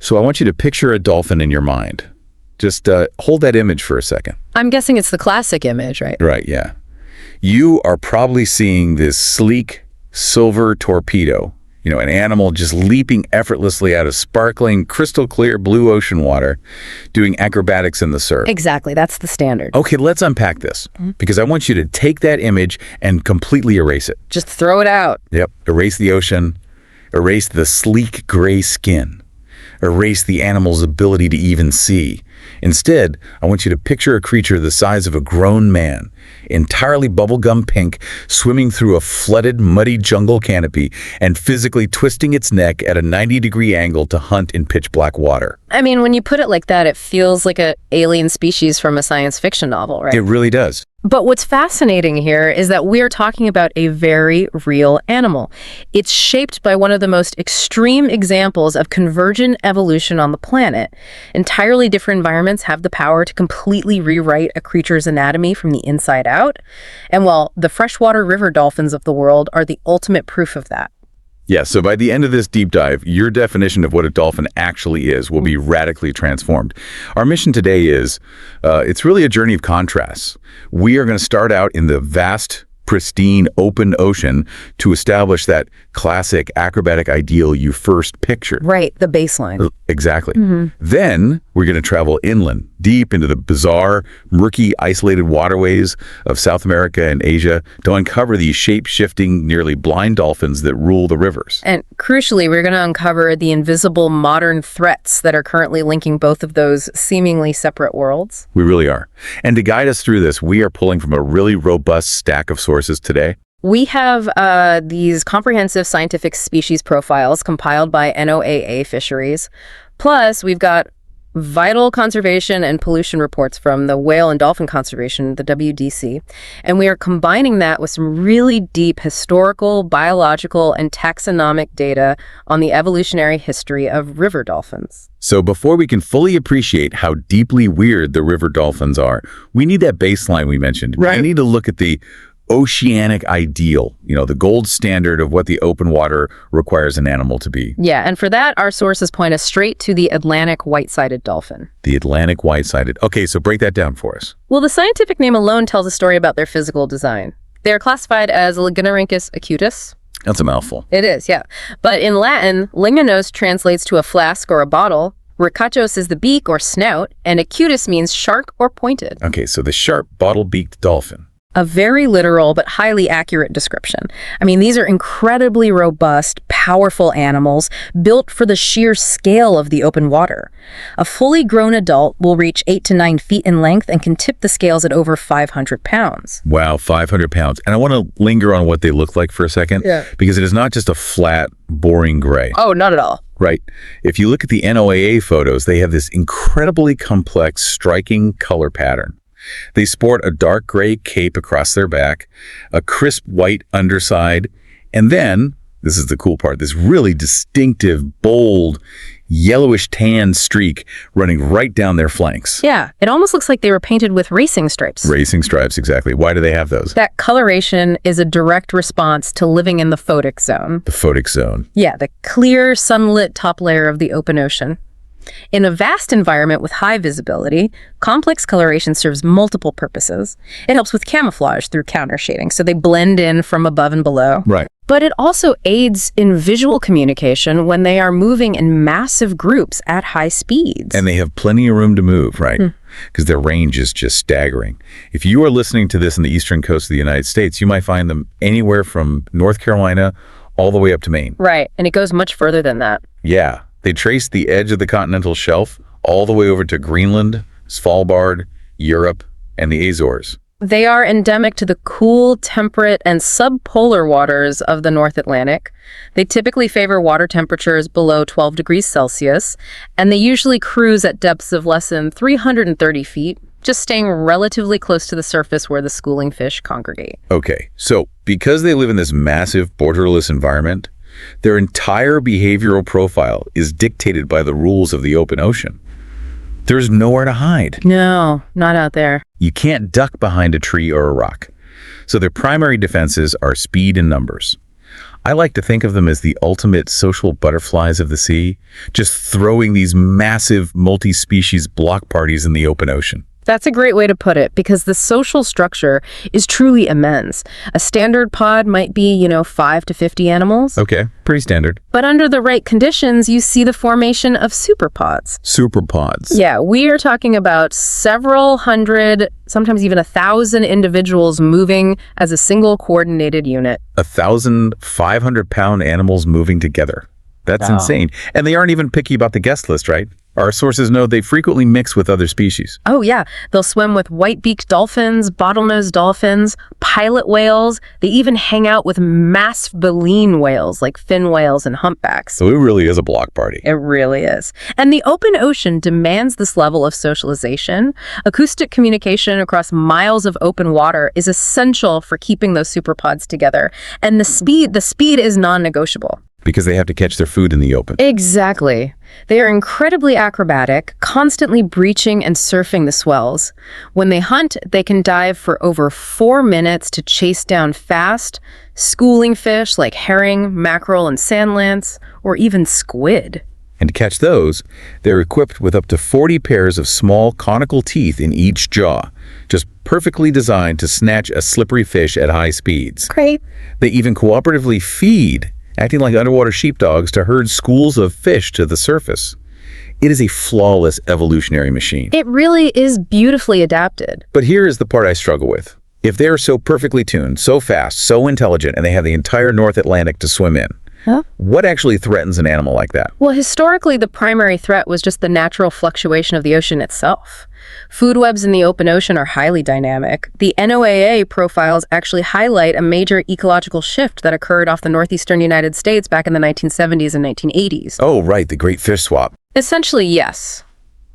So I want you to picture a dolphin in your mind. Just hold that image for a second. I'm guessing it's the classic image, right? Right, yeah. You are probably seeing this sleek silver torpedo, an animal just leaping effortlessly out of sparkling, crystal clear blue ocean water, doing acrobatics in the surf. Exactly, that's the standard. Okay, let's unpack this, because I want you to take that image and completely erase it. Just throw it out. Yep, erase the ocean, erase the sleek gray skin, erase the animal's ability to even see. Instead, I want you to picture a creature the size of a grown man, entirely bubblegum pink, swimming through a flooded, muddy jungle canopy and physically twisting its neck at a 90-degree angle to hunt in pitch-black water. I mean, when you put it like that, it feels like an alien species from a science fiction novel, right? It really does. But what's fascinating here is that we're talking about a very real animal. It's shaped by one of the most extreme examples of convergent evolution on the planet. Entirely different environments have the power to completely rewrite a creature's anatomy from the inside out. And well, the freshwater river dolphins of the world are the ultimate proof of that. Yeah, so by the end of this deep dive, your definition of what a dolphin actually is will be radically transformed. Our mission today is, it's really a journey of contrasts. We are going to start out in the vast, pristine, open ocean to establish that classic acrobatic ideal you first pictured. Right, the baseline. Exactly. Then we're going to travel inland, deep into the bizarre, murky, isolated waterways of South America and Asia to uncover these shape-shifting, nearly blind dolphins that rule the rivers. And crucially, we're going to uncover the invisible modern threats that are currently linking both of those seemingly separate worlds. We really are. And to guide us through this, we are pulling from a really robust stack of sources today. We have these comprehensive scientific species profiles compiled by NOAA Fisheries. Plus, we've got vital conservation and pollution reports from the Whale and Dolphin Conservation, the WDC. And we are combining that with some really deep historical, biological, and taxonomic data on the evolutionary history of river dolphins. So before we can fully appreciate how deeply weird the river dolphins are, we need that baseline we mentioned. Right. We need to look at the oceanic ideal, the gold standard of what the open water requires an animal to be. Yeah, and for that, our sources point us straight to the Atlantic white-sided dolphin. The Atlantic white-sided. Okay, so break that down for us. Well, the scientific name alone tells a story about their physical design. They are classified as Lignorhynchus acutus. That's a mouthful. It is, yeah. But in Latin, lignonos translates to a flask or a bottle, ricachos is the beak or snout, and acutus means sharp or pointed. Okay, so the sharp bottle-beaked dolphin. A very literal but highly accurate description. I mean, these are incredibly robust, powerful animals built for the sheer scale of the open water. A fully grown adult will reach 8 to 9 feet in length and can tip the scales at over 500 pounds. Wow, 500 pounds. And I want to linger on what they look like for a second, because it is not just a flat, boring gray. Oh, not at all. Right. If you look at the NOAA photos, they have this incredibly complex, striking color pattern. They sport a dark gray cape across their back, a crisp white underside, and then, this is the cool part, this really distinctive, bold, yellowish tan streak running right down their flanks. Yeah, it almost looks like they were painted with racing stripes. Racing stripes, exactly. Why do they have those? That coloration is a direct response to living in the photic zone. The photic zone. Yeah, the clear, sunlit top layer of the open ocean. In a vast environment with high visibility, complex coloration serves multiple purposes. It helps with camouflage through countershading, so they blend in from above and below. Right. But it also aids in visual communication when they are moving in massive groups at high speeds. And they have plenty of room to move, right? Because their range is just staggering. If you are listening to this in the eastern coast of the United States, you might find them anywhere from North Carolina all the way up to Maine. Right, and it goes much further than that. Yeah. They trace the edge of the continental shelf all the way over to Greenland, Svalbard, Europe, and the Azores. They are endemic to the cool, temperate, and subpolar waters of the North Atlantic. They typically favor water temperatures below 12 degrees Celsius, and they usually cruise at depths of less than 330 feet, just staying relatively close to the surface where the schooling fish congregate. Okay, so because they live in this massive, borderless environment, their entire behavioral profile is dictated by the rules of the open ocean. There's nowhere to hide. No, not out there. You can't duck behind a tree or a rock. So their primary defenses are speed and numbers. I like to think of them as the ultimate social butterflies of the sea, just throwing these massive multi-species block parties in the open ocean. That's a great way to put it, because the social structure is truly immense. A standard pod might be, 5 to 50 animals. Okay, pretty standard. But under the right conditions, you see the formation of superpods. Superpods. Yeah, we are talking about several hundred, sometimes even 1,000 individuals moving as a single coordinated unit. 1,500-pound animals moving together. That's insane. And they aren't even picky about the guest list, right? Our sources know they frequently mix with other species. Oh, yeah. They'll swim with white-beaked dolphins, bottlenose dolphins, pilot whales. They even hang out with mass baleen whales like fin whales and humpbacks. So it really is a block party. It really is. And the open ocean demands this level of socialization. Acoustic communication across miles of open water is essential for keeping those superpods together. And the speed is non-negotiable. Because they have to catch their food in the open. Exactly. They are incredibly acrobatic, constantly breaching and surfing the swells. When they hunt, they can dive for over 4 minutes to chase down fast, schooling fish like herring, mackerel, and sand lance, or even squid. And to catch those, they're equipped with up to 40 pairs of small conical teeth in each jaw, just perfectly designed to snatch a slippery fish at high speeds. Great. They even cooperatively feed, acting like underwater sheepdogs to herd schools of fish to the surface. It is a flawless evolutionary machine. It really is beautifully adapted. But here is the part I struggle with. If they are so perfectly tuned, so fast, so intelligent, and they have the entire North Atlantic to swim in, what actually threatens an animal like that? Well, historically, the primary threat was just the natural fluctuation of the ocean itself. Food webs in the open ocean are highly dynamic. The NOAA profiles actually highlight a major ecological shift that occurred off the northeastern United States back in the 1970s and 1980s. Oh, right, the Great Fish Swap. Essentially, yes.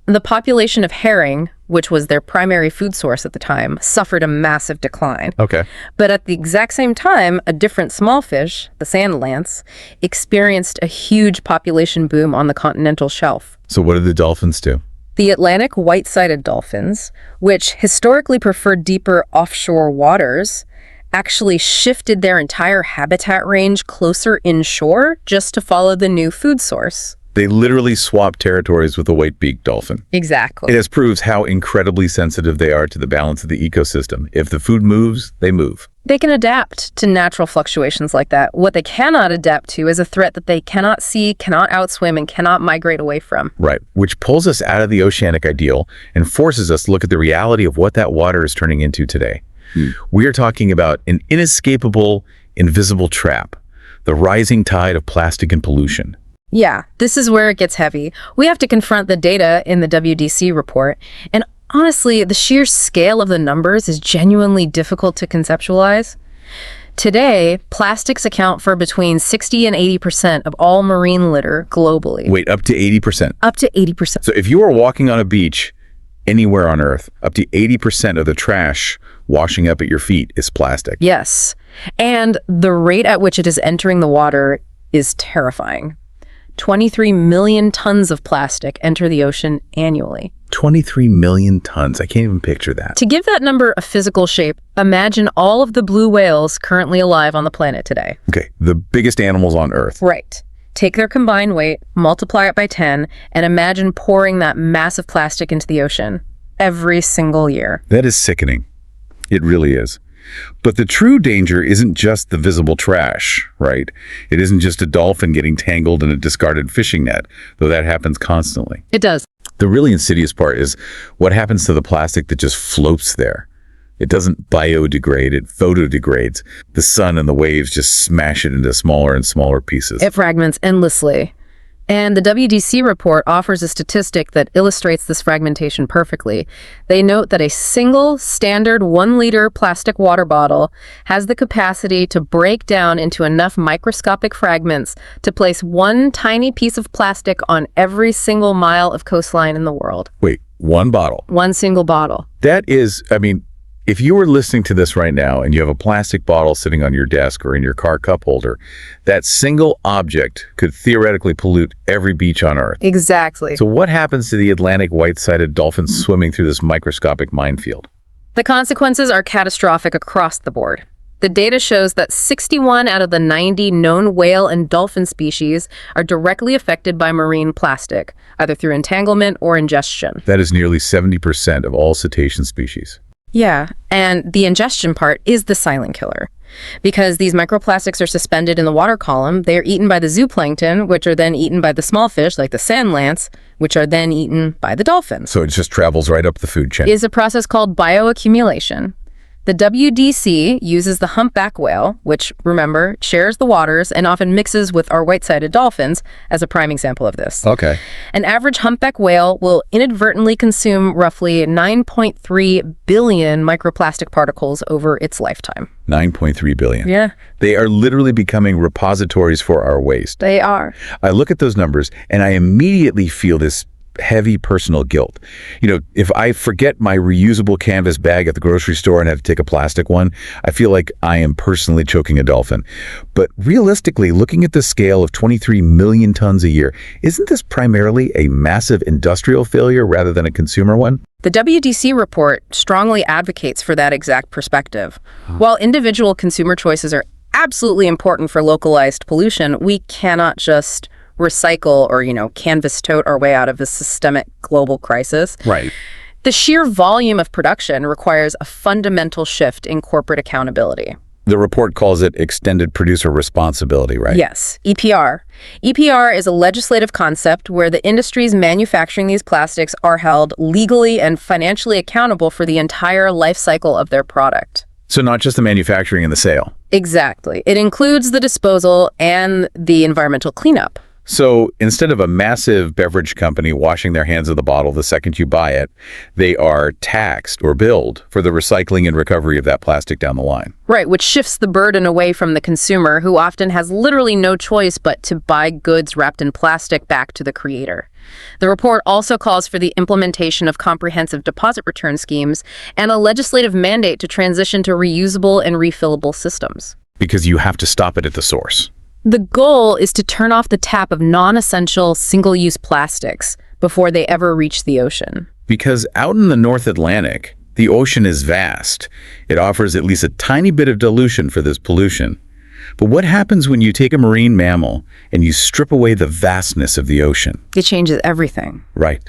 The population of herring, which was their primary food source at the time, suffered a massive decline. Okay. But at the exact same time, a different small fish, the sand lance, experienced a huge population boom on the continental shelf. So what did the dolphins do? The Atlantic white-sided dolphins, which historically preferred deeper offshore waters, actually shifted their entire habitat range closer inshore just to follow the new food source. They literally swapped territories with the white-beaked dolphin. Exactly. It just proves how incredibly sensitive they are to the balance of the ecosystem. If the food moves, they move. They can adapt to natural fluctuations like that. What they cannot adapt to is a threat that they cannot see, cannot outswim, and cannot migrate away from. Right, which pulls us out of the oceanic ideal and forces us to look at the reality of what that water is turning into today. We are talking about an inescapable, invisible trap, the rising tide of plastic and pollution. Yeah, this is where it gets heavy. We have to confront the data in the WDC report, and honestly, the sheer scale of the numbers is genuinely difficult to conceptualize. Today, plastics account for between 60 and 80% of all marine litter globally. Wait, up to 80%? Up to 80%. So if you are walking on a beach anywhere on Earth, up to 80% of the trash washing up at your feet is plastic. Yes, and the rate at which it is entering the water is terrifying. 23 million tons of plastic enter the ocean annually. 23 million tons. I can't even picture that. To give that number a physical shape, imagine all of the blue whales currently alive on the planet today. Okay, the biggest animals on Earth. Right. Take their combined weight, multiply it by 10, and imagine pouring that massive plastic into the ocean every single year. That is sickening. It really is. But the true danger isn't just the visible trash, right? It isn't just a dolphin getting tangled in a discarded fishing net, though that happens constantly. It does. The really insidious part is what happens to the plastic that just floats there. It doesn't biodegrade, it photodegrades. The sun and the waves just smash it into smaller and smaller pieces. It fragments endlessly. And the WDC report offers a statistic that illustrates this fragmentation perfectly. They note that a single standard 1-liter plastic water bottle has the capacity to break down into enough microscopic fragments to place one tiny piece of plastic on every single mile of coastline in the world. Wait, one bottle? One single bottle. That is, if you were listening to this right now and you have a plastic bottle sitting on your desk or in your car cup holder, that single object could theoretically pollute every beach on Earth. Exactly. So what happens to the Atlantic white-sided dolphins swimming through this microscopic minefield? The consequences are catastrophic across the board. The data shows that 61 out of the 90 known whale and dolphin species are directly affected by marine plastic, either through entanglement or ingestion. That is nearly 70% of all cetacean species. Yeah, and the ingestion part is the silent killer. Because these microplastics are suspended in the water column, they are eaten by the zooplankton, which are then eaten by the small fish, like the sand lance, which are then eaten by the dolphins. So it just travels right up the food chain. It is a process called bioaccumulation. The WDC uses the humpback whale, which, remember, shares the waters and often mixes with our white-sided dolphins, as a prime example of this. Okay. An average humpback whale will inadvertently consume roughly 9.3 billion microplastic particles over its lifetime. 9.3 billion. Yeah. They are literally becoming repositories for our waste. They are. I look at those numbers and I immediately feel this heavy personal guilt. If I forget my reusable canvas bag at the grocery store and have to take a plastic one, I feel like I am personally choking a dolphin. But realistically, looking at the scale of 23 million tons a year, isn't this primarily a massive industrial failure rather than a consumer one? The WDC report strongly advocates for that exact perspective. While individual consumer choices are absolutely important for localized pollution, we cannot just recycle or, canvas tote our way out of a systemic global crisis. Right. The sheer volume of production requires a fundamental shift in corporate accountability. The report calls it extended producer responsibility, right? Yes, EPR. EPR is a legislative concept where the industries manufacturing these plastics are held legally and financially accountable for the entire life cycle of their product. So not just the manufacturing and the sale. Exactly. It includes the disposal and the environmental cleanup. So instead of a massive beverage company washing their hands of the bottle the second you buy it, they are taxed or billed for the recycling and recovery of that plastic down the line. Right, which shifts the burden away from the consumer, who often has literally no choice but to buy goods wrapped in plastic back to the creator. The report also calls for the implementation of comprehensive deposit return schemes and a legislative mandate to transition to reusable and refillable systems. Because you have to stop it at the source. The goal is to turn off the tap of non-essential single-use plastics before they ever reach the ocean. Because out in the North Atlantic, the ocean is vast. It offers at least a tiny bit of dilution for this pollution. But what happens when you take a marine mammal and you strip away the vastness of the ocean? It changes everything. Right.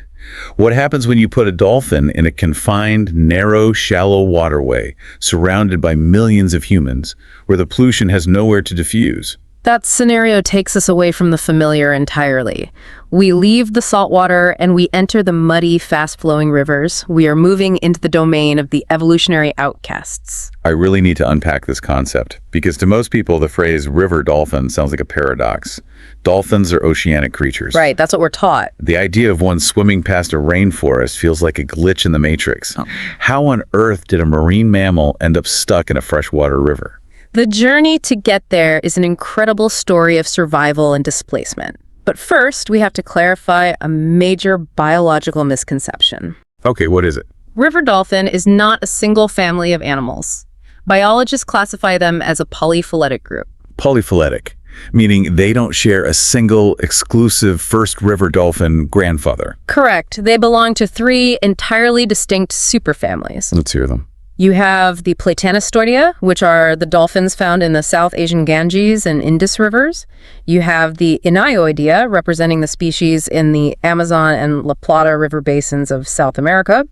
What happens when you put a dolphin in a confined, narrow, shallow waterway surrounded by millions of humans where the pollution has nowhere to diffuse? That scenario takes us away from the familiar entirely. We leave the saltwater and we enter the muddy, fast-flowing rivers. We are moving into the domain of the evolutionary outcasts. I really need to unpack this concept, because to most people, the phrase river dolphin sounds like a paradox. Dolphins are oceanic creatures. Right, that's what we're taught. The idea of one swimming past a rainforest feels like a glitch in the matrix. Oh. How on earth did a marine mammal end up stuck in a freshwater river? The journey to get there is an incredible story of survival and displacement. But first, we have to clarify a major biological misconception. Okay, what is it? River dolphin is not a single family of animals. Biologists classify them as a polyphyletic group. Polyphyletic, meaning they don't share a single, exclusive first river dolphin grandfather. Correct. They belong to 3 entirely distinct superfamilies. Let's hear them. You have the Platanistoidea, which are the dolphins found in the South Asian Ganges and Indus rivers. You have the Inioidea, representing the species in the Amazon and La Plata river basins of South America.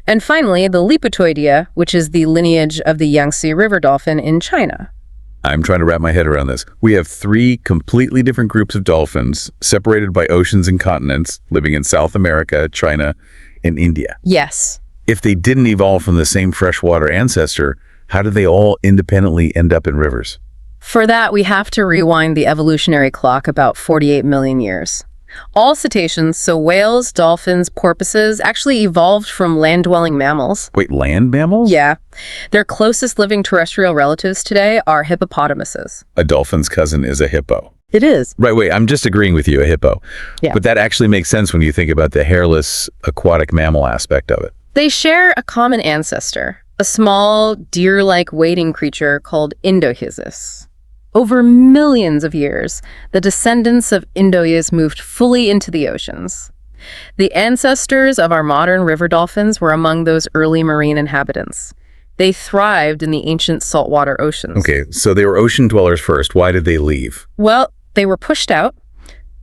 And finally, the Lipotoidea, which is the lineage of the Yangtze River dolphin in China. I'm trying to wrap my head around this. We have 3 completely different groups of dolphins, separated by oceans and continents, living in South America, China, and India. Yes. If they didn't evolve from the same freshwater ancestor, how did they all independently end up in rivers? For that, we have to rewind the evolutionary clock about 48 million years. All cetaceans, so whales, dolphins, porpoises, actually evolved from land-dwelling mammals. Wait, land mammals? Yeah. Their closest living terrestrial relatives today are hippopotamuses. A dolphin's cousin is a hippo. It is. Right, wait, I'm just agreeing with you, a hippo. Yeah. But that actually makes sense when you think about the hairless aquatic mammal aspect of it. They share a common ancestor, a small, deer-like wading creature called Indohysis. Over millions of years, the descendants of Indohyus moved fully into the oceans. The ancestors of our modern river dolphins were among those early marine inhabitants. They thrived in the ancient saltwater oceans. Okay, so they were ocean dwellers first. Why did they leave? Well, they were pushed out.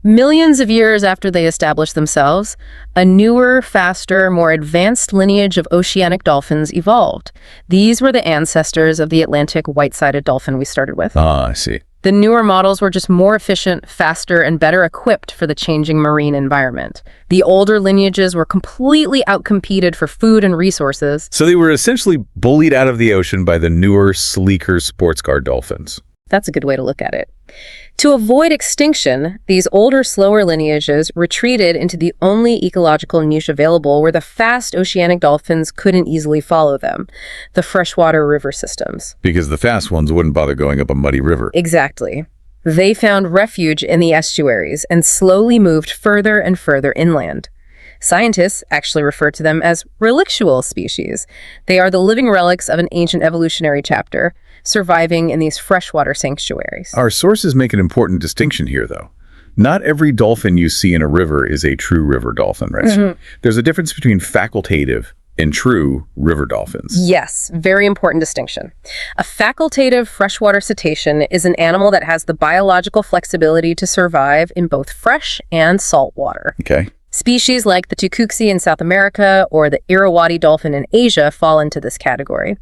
Millions of years after they established themselves, a newer, faster, more advanced lineage of oceanic dolphins evolved. These were the ancestors of the Atlantic white-sided dolphin we started with. Ah, I see. The newer models were just more efficient, faster, and better equipped for the changing marine environment. The older lineages were completely outcompeted for food and resources. So they were essentially bullied out of the ocean by the newer, sleeker sports car dolphins. That's a good way to look at it. To avoid extinction, these older, slower lineages retreated into the only ecological niche available where the fast oceanic dolphins couldn't easily follow them, the freshwater river systems. Because the fast ones wouldn't bother going up a muddy river. Exactly. They found refuge in the estuaries and slowly moved further and further inland. Scientists actually refer to them as relictual species. They are the living relics of an ancient evolutionary chapter, surviving in these freshwater sanctuaries. Our sources make an important distinction here, though. Not every dolphin you see in a river is a true river dolphin, right? There's a difference between facultative and true river dolphins. Yes, very important distinction. A facultative freshwater cetacean is an animal that has the biological flexibility to survive in both fresh and salt water. Okay. Species like the tucuxi in South America or the Irrawaddy dolphin in Asia fall into this category.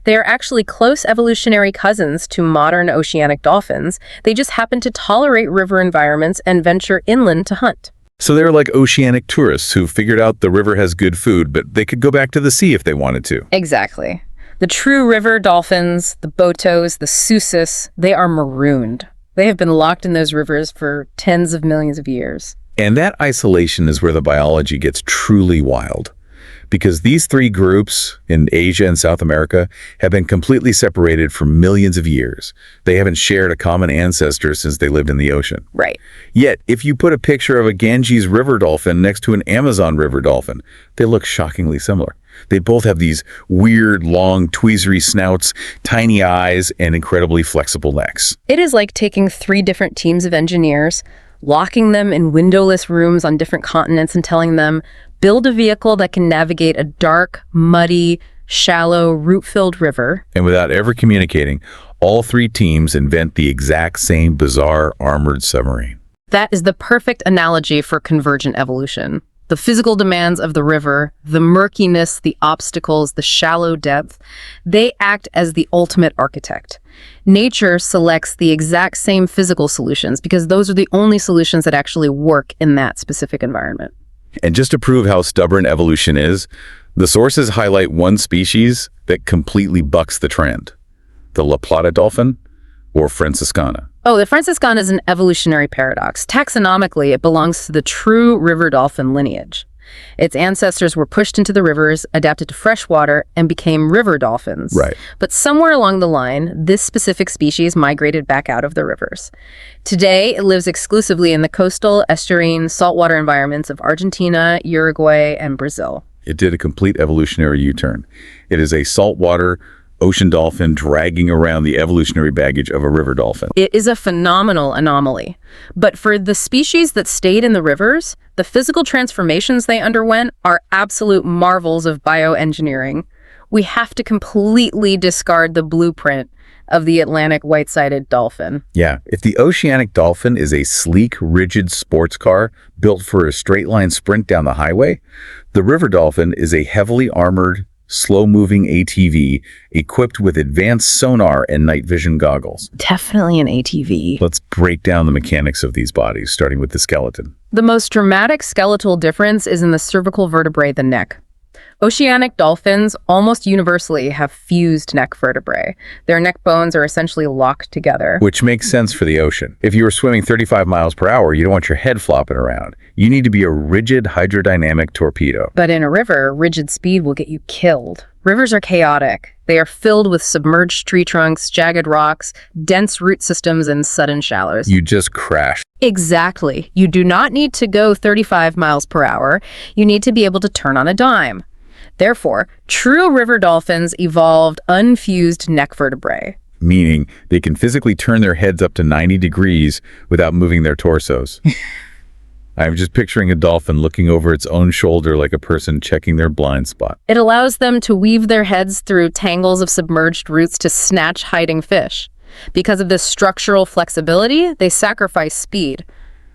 They are actually close evolutionary cousins to modern oceanic dolphins. They just happen to tolerate river environments and venture inland to hunt. So they're like oceanic tourists who figured out the river has good food, but they could go back to the sea if they wanted to. Exactly. The true river dolphins, the botos, the susus, they are marooned. They have been locked in those rivers for tens of millions of years. And that isolation is where the biology gets truly wild. Because these three groups in Asia and South America have been completely separated for millions of years. They haven't shared a common ancestor since they lived in the ocean. Right. Yet, if you put a picture of a Ganges river dolphin next to an Amazon river dolphin, they look shockingly similar. They both have these weird, long, tweezery snouts, tiny eyes, and incredibly flexible necks. It is like taking 3 different teams of engineers, locking them in windowless rooms on different continents and telling them, build a vehicle that can navigate a dark, muddy, shallow, root-filled river. And without ever communicating, all 3 teams invent the exact same bizarre armored submarine. That is the perfect analogy for convergent evolution. The physical demands of the river, the murkiness, the obstacles, the shallow depth, they act as the ultimate architect. Nature selects the exact same physical solutions because those are the only solutions that actually work in that specific environment. And just to prove how stubborn evolution is, the sources highlight one species that completely bucks the trend. The La Plata dolphin, or Franciscana. Oh, the Franciscana is an evolutionary paradox. Taxonomically, it belongs to the true river dolphin lineage. Its ancestors were pushed into the rivers, adapted to freshwater, and became river dolphins. Right. But somewhere along the line, this specific species migrated back out of the rivers. Today, it lives exclusively in the coastal, estuarine, saltwater environments of Argentina, Uruguay, and Brazil. It did a complete evolutionary U-turn. It is a saltwater ocean dolphin dragging around the evolutionary baggage of a river dolphin. It is a phenomenal anomaly. But for the species that stayed in the rivers, the physical transformations they underwent are absolute marvels of bioengineering. We have to completely discard the blueprint of the Atlantic white-sided dolphin. Yeah, if the oceanic dolphin is a sleek, rigid sports car built for a straight-line sprint down the highway, the river dolphin is a heavily armored, slow-moving ATV equipped with advanced sonar and night vision goggles. Definitely an ATV. Let's break down the mechanics of these bodies, starting with the skeleton. The most dramatic skeletal difference is in the cervical vertebrae, the neck. Oceanic dolphins almost universally have fused neck vertebrae. Their neck bones are essentially locked together. Which makes sense for the ocean. If you were swimming 35 miles per hour, you don't want your head flopping around. You need to be a rigid hydrodynamic torpedo. But in a river, rigid speed will get you killed. Rivers are chaotic. They are filled with submerged tree trunks, jagged rocks, dense root systems, and sudden shallows. You just crash. Exactly. You do not need to go 35 miles per hour. You need to be able to turn on a dime. Therefore, true river dolphins evolved unfused neck vertebrae. Meaning they can physically turn their heads up to 90 degrees without moving their torsos. I'm just picturing a dolphin looking over its own shoulder like a person checking their blind spot. It allows them to weave their heads through tangles of submerged roots to snatch hiding fish. Because of this structural flexibility, they sacrifice speed.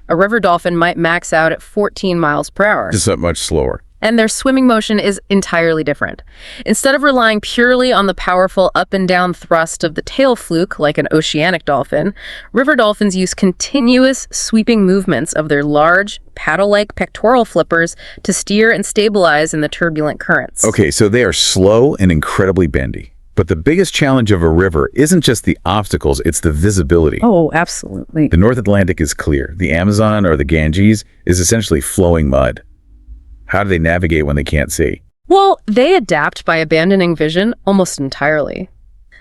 A river dolphin might max out at 14 miles per hour. Just that much slower. And their swimming motion is entirely different. Instead of relying purely on the powerful up and down thrust of the tail fluke like an oceanic dolphin, river dolphins use continuous sweeping movements of their large, paddle-like pectoral flippers to steer and stabilize in the turbulent currents. Okay, so they are slow and incredibly bendy. But the biggest challenge of a river isn't just the obstacles, it's the visibility. Oh, absolutely. The North Atlantic is clear. The Amazon or the Ganges is essentially flowing mud. How do they navigate when they can't see? Well, they adapt by abandoning vision almost entirely.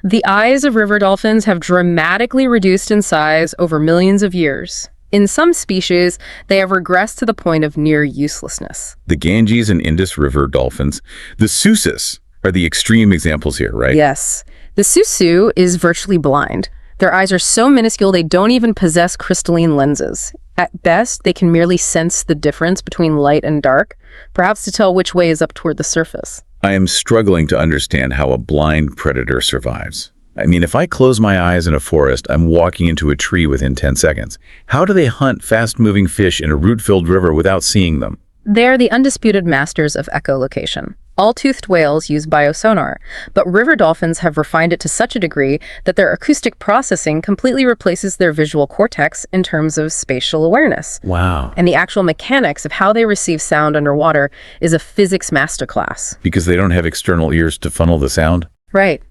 The eyes of river dolphins have dramatically reduced in size over millions of years. In some species, they have regressed to the point of near uselessness. The Ganges and Indus River dolphins, the Susus, are the extreme examples here, right? Yes. The Susu is virtually blind. Their eyes are so minuscule they don't even possess crystalline lenses. At best, they can merely sense the difference between light and dark, perhaps to tell which way is up toward the surface. I am struggling to understand how a blind predator survives. I mean, if I close my eyes in a forest, I'm walking into a tree within 10 seconds. How do they hunt fast-moving fish in a root-filled river without seeing them? They're the undisputed masters of echolocation. All toothed whales use biosonar, but river dolphins have refined it to such a degree that their acoustic processing completely replaces their visual cortex in terms of spatial awareness. Wow. And the actual mechanics of how they receive sound underwater is a physics masterclass. Because they don't have external ears to funnel the sound? Right.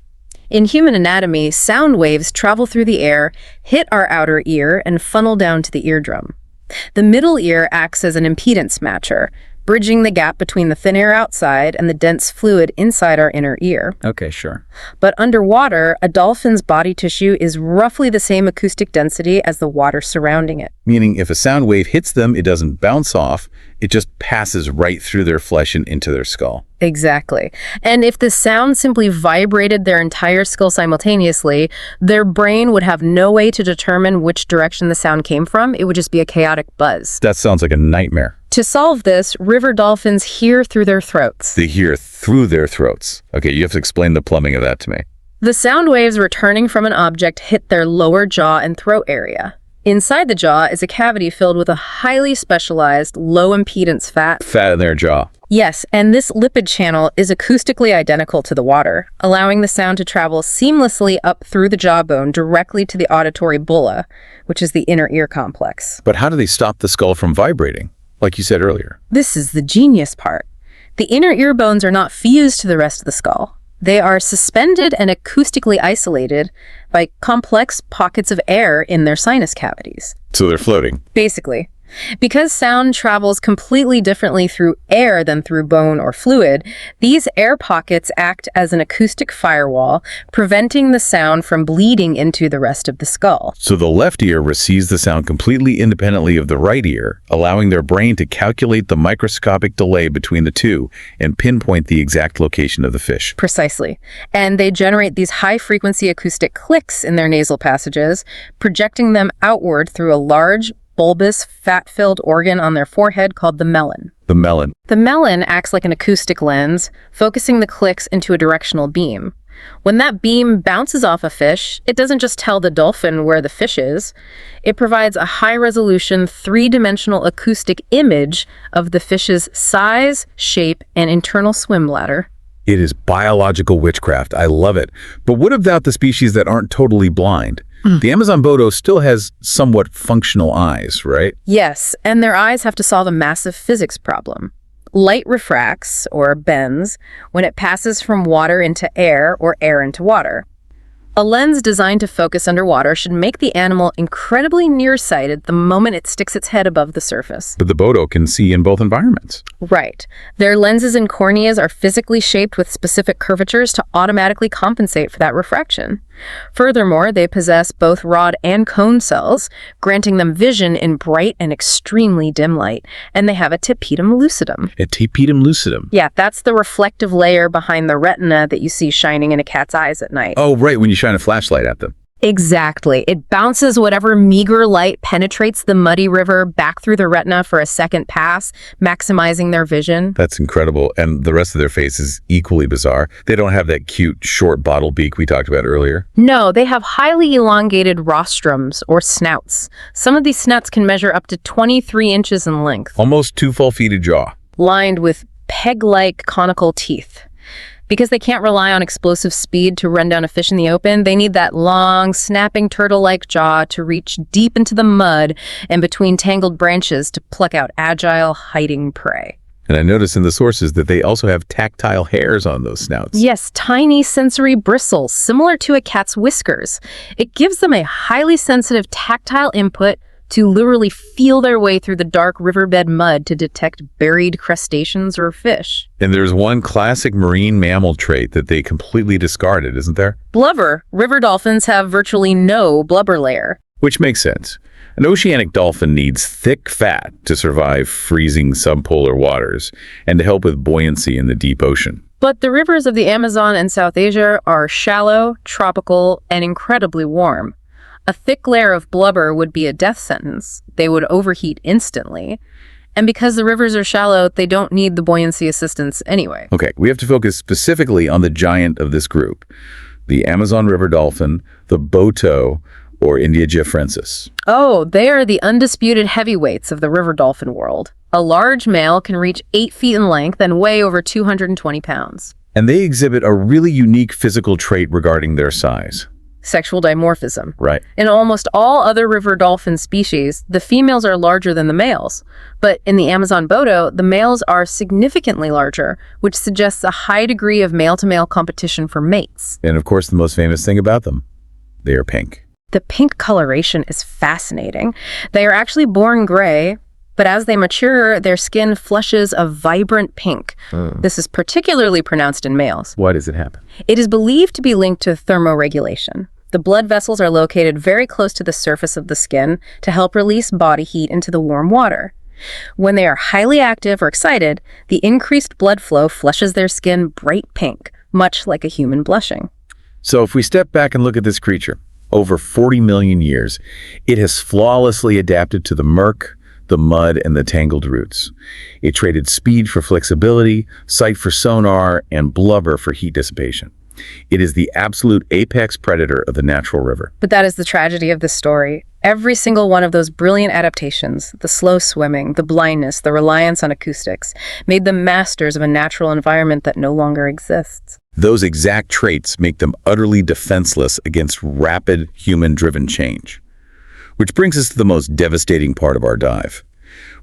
In human anatomy, sound waves travel through the air, hit our outer ear, and funnel down to the eardrum. The middle ear acts as an impedance matcher, bridging the gap between the thin air outside and the dense fluid inside our inner ear. Okay, sure. But underwater, a dolphin's body tissue is roughly the same acoustic density as the water surrounding it. Meaning if a sound wave hits them, it doesn't bounce off, it just passes right through their flesh and into their skull. Exactly. And if the sound simply vibrated their entire skull simultaneously, their brain would have no way to determine which direction the sound came from. It would just be a chaotic buzz. That sounds like a nightmare. To solve this, river dolphins hear through their throats. They hear through their throats. Okay, you have to explain the plumbing of that to me. The sound waves returning from an object hit their lower jaw and throat area. Inside the jaw is a cavity filled with a highly specialized, low-impedance fat. Fat in their jaw. Yes, and this lipid channel is acoustically identical to the water, allowing the sound to travel seamlessly up through the jawbone directly to the auditory bulla, which is the inner ear complex. But how do they stop the skull from vibrating, like you said earlier? This is the genius part. The inner ear bones are not fused to the rest of the skull. They are suspended and acoustically isolated by complex pockets of air in their sinus cavities. So they're floating. Basically. Because sound travels completely differently through air than through bone or fluid, these air pockets act as an acoustic firewall, preventing the sound from bleeding into the rest of the skull. So the left ear receives the sound completely independently of the right ear, allowing their brain to calculate the microscopic delay between the two and pinpoint the exact location of the fish. Precisely. And they generate these high-frequency acoustic clicks in their nasal passages, projecting them outward through a large, bulbous, fat-filled organ on their forehead called the melon. The melon. The melon acts like an acoustic lens, focusing the clicks into a directional beam. When that beam bounces off a fish, it doesn't just tell the dolphin where the fish is. It provides a high-resolution, three-dimensional acoustic image of the fish's size, shape, and internal swim bladder. It is biological witchcraft. I love it. But what about the species that aren't totally blind? The Amazon boto still has somewhat functional eyes, right? Yes, and their eyes have to solve a massive physics problem. Light refracts, or bends, when it passes from water into air or air into water. A lens designed to focus underwater should make the animal incredibly nearsighted the moment it sticks its head above the surface. But the boto can see in both environments. Right. Their lenses and corneas are physically shaped with specific curvatures to automatically compensate for that refraction. Furthermore, they possess both rod and cone cells, granting them vision in bright and extremely dim light. And they have a tapetum lucidum. A tapetum lucidum. Yeah, that's the reflective layer behind the retina that you see shining in a cat's eyes at night. Oh, right, when you shine a flashlight at them. Exactly. It bounces whatever meager light penetrates the muddy river back through the retina for a second pass, maximizing their vision. That's incredible. And the rest of their face is equally bizarre. They don't have that cute, short bottle beak we talked about earlier. No, they have highly elongated rostrums, or snouts. Some of these snouts can measure up to 23 inches in length, Almost 2 full feet of jaw. lined with peg-like conical teeth. Because they can't rely on explosive speed to run down a fish in the open, they need that long, snapping turtle-like jaw to reach deep into the mud and between tangled branches to pluck out agile, hiding prey. And I noticed in the sources that they also have tactile hairs on those snouts. Yes, tiny sensory bristles, similar to a cat's whiskers. It gives them a highly sensitive tactile input to literally feel their way through the dark riverbed mud to detect buried crustaceans or fish. And there's one classic marine mammal trait that they completely discarded, isn't there? Blubber. River dolphins have virtually no blubber layer. Which makes sense. An oceanic dolphin needs thick fat to survive freezing subpolar waters and to help with buoyancy in the deep ocean. But the rivers of the Amazon and South Asia are shallow, tropical, and incredibly warm. A thick layer of blubber would be a death sentence. They would overheat instantly. And because the rivers are shallow, they don't need the buoyancy assistance anyway. Okay, we have to focus specifically on the giant of this group, the Amazon River dolphin, the boto, or India geoffrensis. Oh, they are the undisputed heavyweights of the river dolphin world. A large male can reach 8 feet in length and weigh over 220 pounds. And they exhibit a really unique physical trait regarding their size. Sexual dimorphism. Right. In almost all other river dolphin species, the females are larger than the males. But in the Amazon boto, the males are significantly larger, which suggests a high degree of male-to-male competition for mates. And of course, the most famous thing about them, they are pink. The pink coloration is fascinating. They are actually born gray, but as they mature, their skin flushes a vibrant pink. This is particularly pronounced in males. Why does it happen? It is believed to be linked to thermoregulation. The blood vessels are located very close to the surface of the skin to help release body heat into the warm water. When they are highly active or excited, the increased blood flow flushes their skin bright pink, much like a human blushing. So if we step back and look at this creature, over 40 million years, it has flawlessly adapted to the murk, the mud, and the tangled roots. It traded speed for flexibility, sight for sonar, and blubber for heat dissipation. It is the absolute apex predator of the natural river. But that is the tragedy of this story. Every single one of those brilliant adaptations, the slow swimming, the blindness, the reliance on acoustics, made them masters of a natural environment that no longer exists. Those exact traits make them utterly defenseless against rapid human-driven change. Which brings us to the most devastating part of our dive.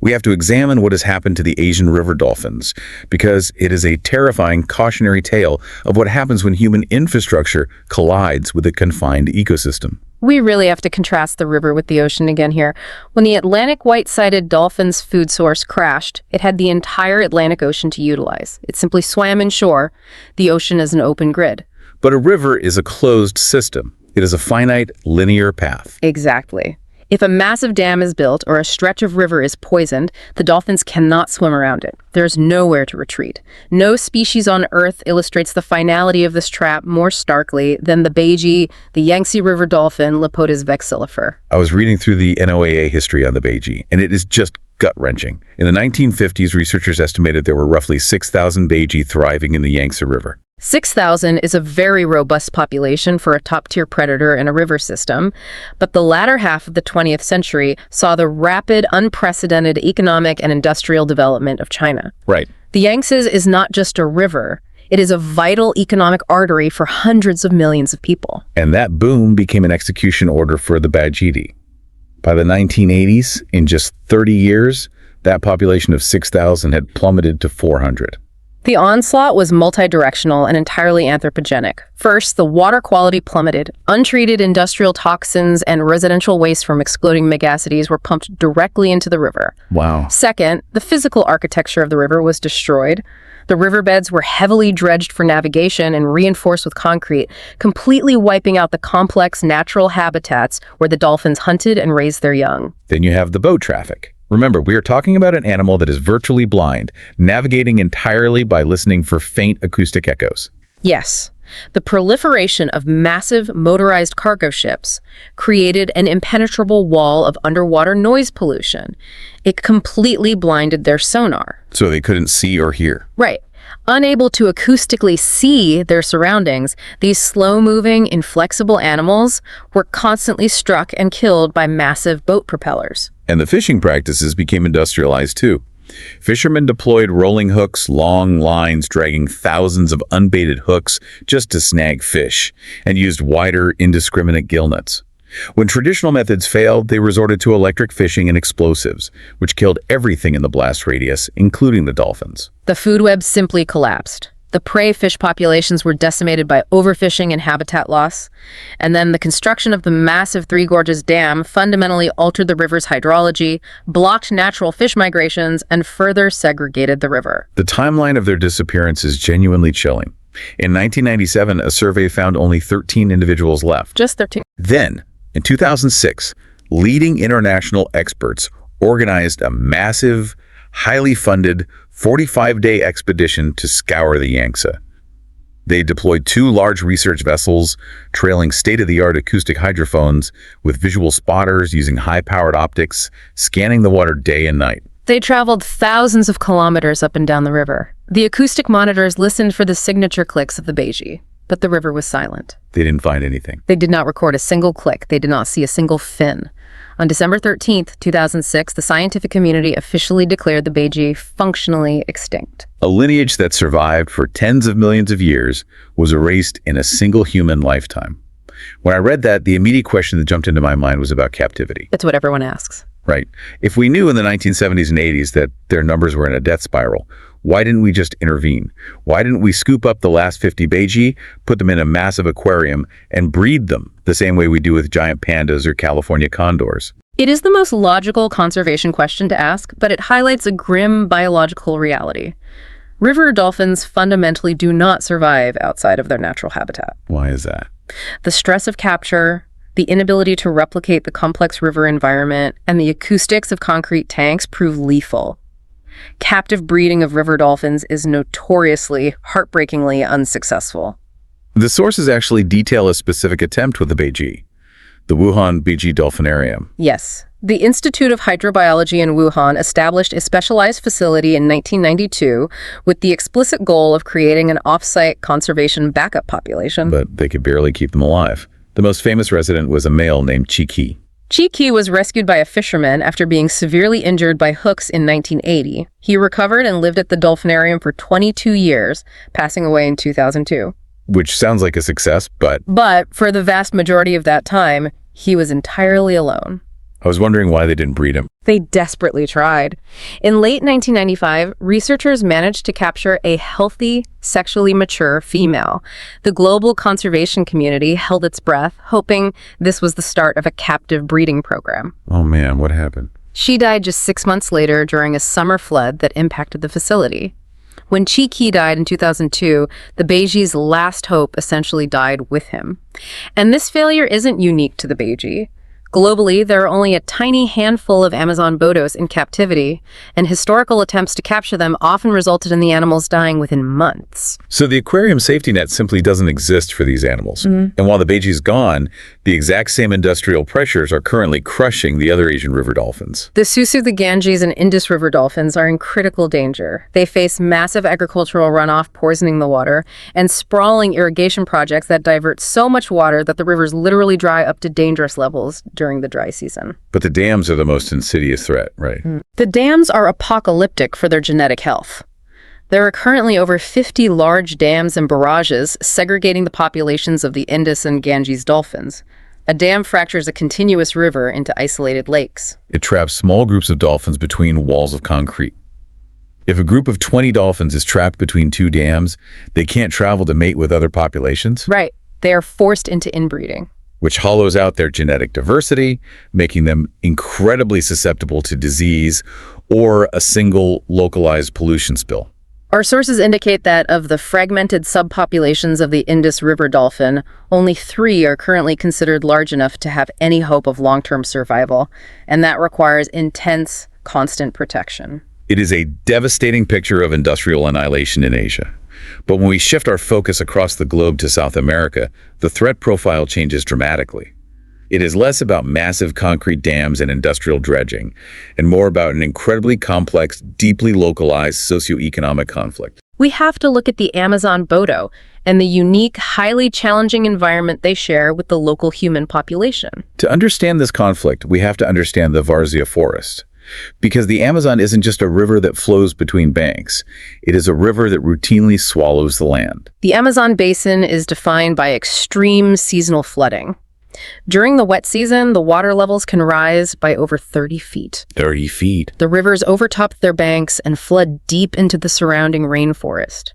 We have to examine what has happened to the Asian river dolphins, because it is a terrifying cautionary tale of what happens when human infrastructure collides with a confined ecosystem. We really have to contrast the river with the ocean again here. When the Atlantic white-sided dolphin's food source crashed, it had the entire Atlantic Ocean to utilize. It simply swam inshore. The ocean is an open grid. But a river is a closed system. It is a finite, linear path. Exactly. If a massive dam is built or a stretch of river is poisoned, the dolphins cannot swim around it. There's nowhere to retreat. No species on Earth illustrates the finality of this trap more starkly than the Beiji, the Yangtze River dolphin, Lepotis vexillifer. I was reading through the NOAA history on the Beiji, and it is just gut-wrenching. In the 1950s, researchers estimated there were roughly 6,000 Beiji thriving in the Yangtze River. 6,000 is a very robust population for a top-tier predator in a river system, but the latter half of the 20th century saw the rapid, unprecedented economic and industrial development of China. Right. The Yangtze is not just a river. It is a vital economic artery for hundreds of millions of people. And that boom became an execution order for the Bajiti. By the 1980s, in just 30 years, that population of 6,000 had plummeted to 400. The onslaught was multidirectional and entirely anthropogenic. First, the water quality plummeted. Untreated industrial toxins and residential waste from exploding megacities were pumped directly into the river. Wow. Second, the physical architecture of the river was destroyed. The riverbeds were heavily dredged for navigation and reinforced with concrete, completely wiping out the complex natural habitats where the dolphins hunted and raised their young. Then you have the boat traffic. Remember, we are talking about an animal that is virtually blind, navigating entirely by listening for faint acoustic echoes. Yes. The proliferation of massive motorized cargo ships created an impenetrable wall of underwater noise pollution. It completely blinded their sonar. So they couldn't see or hear. Right. Unable to acoustically see their surroundings, these slow-moving, inflexible animals were constantly struck and killed by massive boat propellers. And the fishing practices became industrialized too. Fishermen deployed rolling hooks, long lines dragging thousands of unbaited hooks just to snag fish, and used wider, indiscriminate gill nets. When traditional methods failed, they resorted to electric fishing and explosives, which killed everything in the blast radius, including the dolphins. The food web simply collapsed. The prey fish populations were decimated by overfishing and habitat loss. And then the construction of the massive Three Gorges Dam fundamentally altered the river's hydrology, blocked natural fish migrations, and further segregated the river. The timeline of their disappearance is genuinely chilling. In 1997, a survey found only 13 individuals left. Just 13. Then, in 2006, leading international experts organized a massive, highly funded 45-day expedition to scour the Yangtze. They deployed 2 large research vessels, trailing state-of-the-art acoustic hydrophones with visual spotters using high-powered optics, scanning the water day and night. They traveled thousands of kilometers up and down the river. The acoustic monitors listened for the signature clicks of the Beiji, but the river was silent. They didn't find anything. They did not record a single click. They did not see a single fin. On December 13th, 2006, the scientific community officially declared the Beiji functionally extinct. A lineage that survived for tens of millions of years was erased in a single human lifetime. When I read that, the immediate question that jumped into my mind was about captivity. That's what everyone asks. Right. If we knew in the 1970s and 80s that their numbers were in a death spiral, why didn't we just intervene? Why didn't we scoop up the last 50 Beiji, put them in a massive aquarium, and breed them the same way we do with giant pandas or California condors? It is the most logical conservation question to ask, but it highlights a grim biological reality. River dolphins fundamentally do not survive outside of their natural habitat. Why is that? The stress of capture, the inability to replicate the complex river environment, and the acoustics of concrete tanks prove lethal. Captive breeding of river dolphins is notoriously, heartbreakingly unsuccessful. The sources actually detail a specific attempt with the Beiji, the Wuhan Beiji Dolphinarium. Yes. The Institute of Hydrobiology in Wuhan established a specialized facility in 1992 with the explicit goal of creating an off-site conservation backup population. But they could barely keep them alive. The most famous resident was a male named Chi-Ki. Chi-Ki was rescued by a fisherman after being severely injured by hooks in 1980. He recovered and lived at the dolphinarium for 22 years, passing away in 2002. Which sounds like a success, but for the vast majority of that time, he was entirely alone. I was wondering why they didn't breed him. They desperately tried. In late 1995, researchers managed to capture a healthy, sexually mature female. The global conservation community held its breath, hoping this was the start of a captive breeding program. Oh man, what happened? She died just 6 months later during a summer flood that impacted the facility. When Chi-Ki died in 2002, the Beiji's last hope essentially died with him. And this failure isn't unique to the Beiji. Globally, there are only a tiny handful of Amazon botos in captivity, and historical attempts to capture them often resulted in the animals dying within months. So the aquarium safety net simply doesn't exist for these animals. And while the Beiji's gone, the exact same industrial pressures are currently crushing the other Asian river dolphins. The Susu, the Ganges, and Indus River dolphins are in critical danger. They face massive agricultural runoff poisoning the water, and sprawling irrigation projects that divert so much water that the rivers literally dry up to dangerous levels during the dry season. But the dams are the most insidious threat, right? The dams are apocalyptic for their genetic health. There are currently over 50 large dams and barrages segregating the populations of the Indus and Ganges dolphins. A dam fractures a continuous river into isolated lakes. It traps small groups of dolphins between walls of concrete. If a group of 20 dolphins is trapped between 2 dams, they can't travel to mate with other populations. Right. They are forced into inbreeding, which hollows out their genetic diversity, making them incredibly susceptible to disease or a single localized pollution spill. Our sources indicate that of the fragmented subpopulations of the Indus River dolphin, only 3 are currently considered large enough to have any hope of long-term survival, and that requires intense, constant protection. It is a devastating picture of industrial annihilation in Asia. But when we shift our focus across the globe to South America, the threat profile changes dramatically. It is less about massive concrete dams and industrial dredging, and more about an incredibly complex, deeply localized socioeconomic conflict. We have to look at the Amazon boto and the unique, highly challenging environment they share with the local human population. To understand this conflict, we have to understand the Varzea forest. Because the Amazon isn't just a river that flows between banks. It is a river that routinely swallows the land. The Amazon basin is defined by extreme seasonal flooding. During the wet season, the water levels can rise by over 30 feet. 30 feet. The rivers overtop their banks and flood deep into the surrounding rainforest.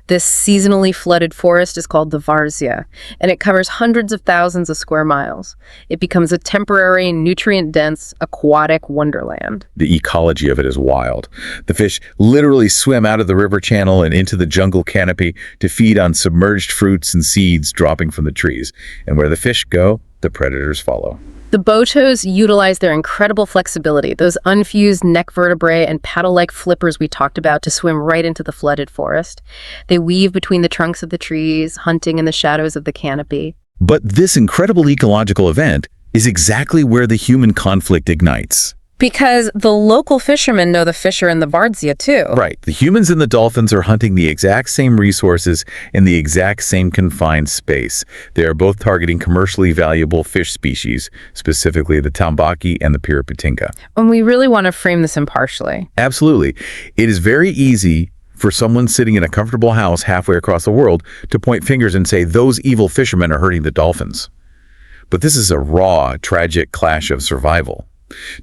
This seasonally flooded forest is called the Varzea, and it covers hundreds of thousands of square miles. It becomes a temporary, nutrient-dense, aquatic wonderland. The ecology of it is wild. The fish literally swim out of the river channel and into the jungle canopy to feed on submerged fruits and seeds dropping from the trees. And where the fish go, the predators follow. The botos utilize their incredible flexibility, those unfused neck vertebrae and paddle-like flippers we talked about, to swim right into the flooded forest. They weave between the trunks of the trees, hunting in the shadows of the canopy. But this incredible ecological event is exactly where the human conflict ignites. Because the local fishermen know the fish are in the Varzea too. Right. The humans and the dolphins are hunting the exact same resources in the exact same confined space. They are both targeting commercially valuable fish species, specifically the tambaqui and the pirapitinga. And we really want to frame this impartially. Absolutely. It is very easy for someone sitting in a comfortable house halfway across the world to point fingers and say, those evil fishermen are hurting the dolphins. But this is a raw, tragic clash of survival.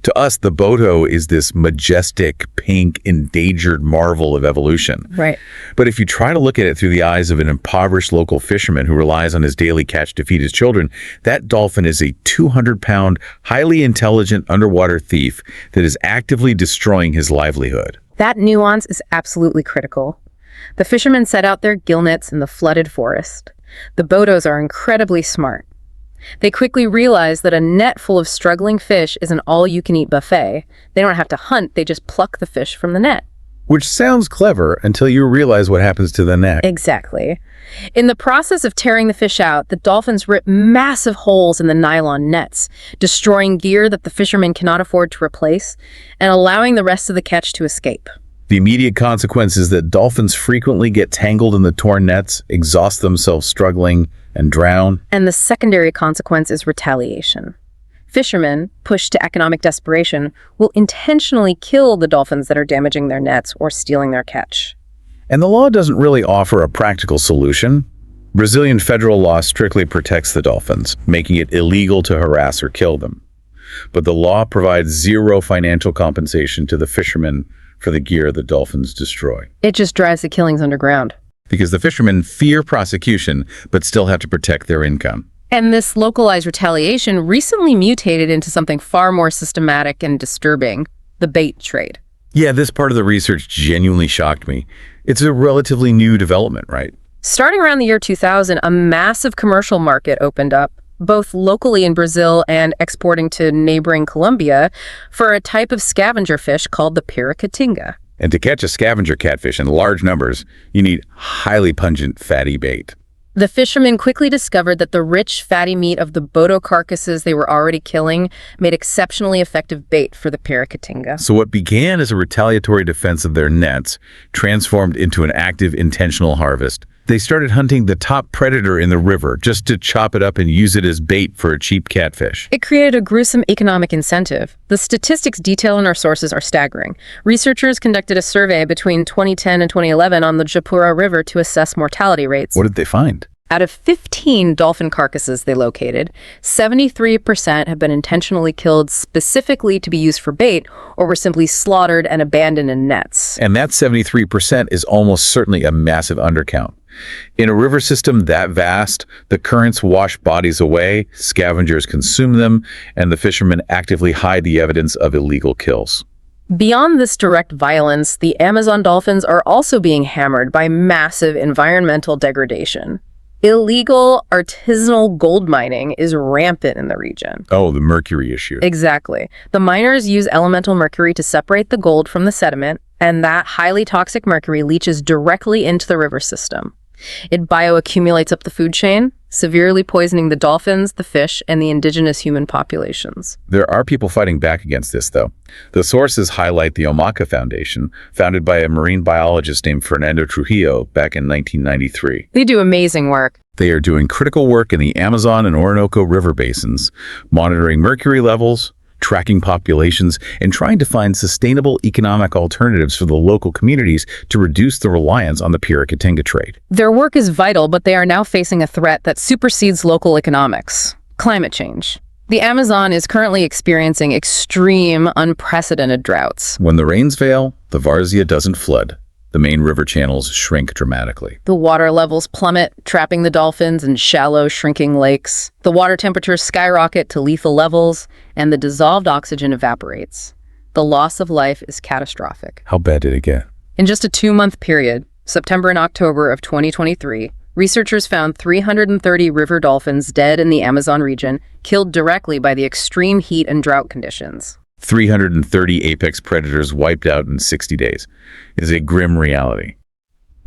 To us, the boto is this majestic, pink, endangered marvel of evolution. Right. But if you try to look at it through the eyes of an impoverished local fisherman who relies on his daily catch to feed his children, that dolphin is a 200-pound, highly intelligent underwater thief that is actively destroying his livelihood. That nuance is absolutely critical. The fishermen set out their gill nets in the flooded forest. The botos are incredibly smart. They quickly realize that a net full of struggling fish is an all-you-can-eat buffet. They don't have to hunt, they just pluck the fish from the net. Which sounds clever until you realize what happens to the net. Exactly. In the process of tearing the fish out, the dolphins rip massive holes in the nylon nets, destroying gear that the fishermen cannot afford to replace, and allowing the rest of the catch to escape. The immediate consequence is that dolphins frequently get tangled in the torn nets, exhaust themselves struggling, and drown. And the secondary consequence is retaliation. Fishermen, pushed to economic desperation, will intentionally kill the dolphins that are damaging their nets or stealing their catch. And the law doesn't really offer a practical solution. Brazilian federal law strictly protects the dolphins, making it illegal to harass or kill them. But the law provides zero financial compensation to the fishermen for the gear the dolphins destroy. It just drives the killings underground. Because the fishermen fear prosecution, but still have to protect their income. And this localized retaliation recently mutated into something far more systematic and disturbing: the bait trade. Yeah, this part of the research genuinely shocked me. It's a relatively new development, right? Starting around the year 2000, a massive commercial market opened up, both locally in Brazil and exporting to neighboring Colombia, for a type of scavenger fish called the pirapitinga. And to catch a scavenger catfish in large numbers, you need highly pungent, fatty bait. The fishermen quickly discovered that the rich, fatty meat of the boto carcasses they were already killing made exceptionally effective bait for the pirapitinga. So what began as a retaliatory defense of their nets transformed into an active, intentional harvest. They started hunting the top predator in the river just to chop it up and use it as bait for a cheap catfish. It created a gruesome economic incentive. The statistics detailed in our sources are staggering. Researchers conducted a survey between 2010 and 2011 on the Japura River to assess mortality rates. What did they find? Out of 15 dolphin carcasses they located, 73% have been intentionally killed specifically to be used for bait, or were simply slaughtered and abandoned in nets. And that 73% is almost certainly a massive undercount. In a river system that vast, the currents wash bodies away, scavengers consume them, and the fishermen actively hide the evidence of illegal kills. Beyond this direct violence, the Amazon dolphins are also being hammered by massive environmental degradation. Illegal artisanal gold mining is rampant in the region. Oh, the mercury issue. Exactly. The miners use elemental mercury to separate the gold from the sediment, And that highly toxic mercury leaches directly into the river system. It bioaccumulates up the food chain, severely poisoning the dolphins, the fish, and the indigenous human populations. There are people fighting back against this, though. The sources highlight the Orca Foundation, founded by a marine biologist named Fernando Trujillo back in 1993. They do amazing work. They are doing critical work in the Amazon and Orinoco river basins, monitoring mercury levels, tracking populations, and trying to find sustainable economic alternatives for the local communities to reduce the reliance on the Piracatinga trade. Their work is vital, but they are now facing a threat that supersedes local economics: climate change. The Amazon is currently experiencing extreme, unprecedented droughts. When the rains fail, the Várzea doesn't flood. The main river channels shrink dramatically. The water levels plummet, trapping the dolphins in shallow, shrinking lakes. The water temperatures skyrocket to lethal levels, and the dissolved oxygen evaporates. The loss of life is catastrophic. How bad did it get? In just a 2-month period, September and October of 2023, researchers found 330 river dolphins dead in the Amazon region, killed directly by the extreme heat and drought conditions. 330 apex predators wiped out in 60 days is a grim reality.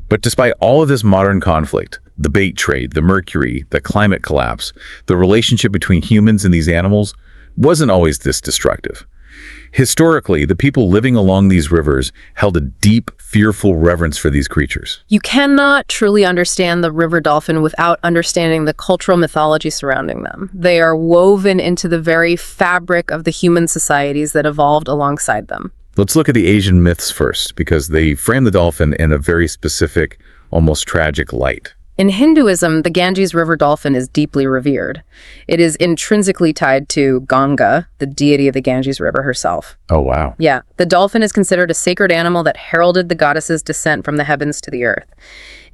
But despite all of this modern conflict, the bait trade, the mercury, the climate collapse, the relationship between humans and these animals wasn't always this destructive. Historically, the people living along these rivers held a deep, fearful reverence for these creatures. You cannot truly understand the river dolphin without understanding the cultural mythology surrounding them. They are woven into the very fabric of the human societies that evolved alongside them. Let's look at the Asian myths first, because they frame the dolphin in a very specific, almost tragic light. In Hinduism, the Ganges River dolphin is deeply revered. It is intrinsically tied to Ganga, the deity of the Ganges River herself. Oh, wow. Yeah, the dolphin is considered a sacred animal that heralded the goddess's descent from the heavens to the earth.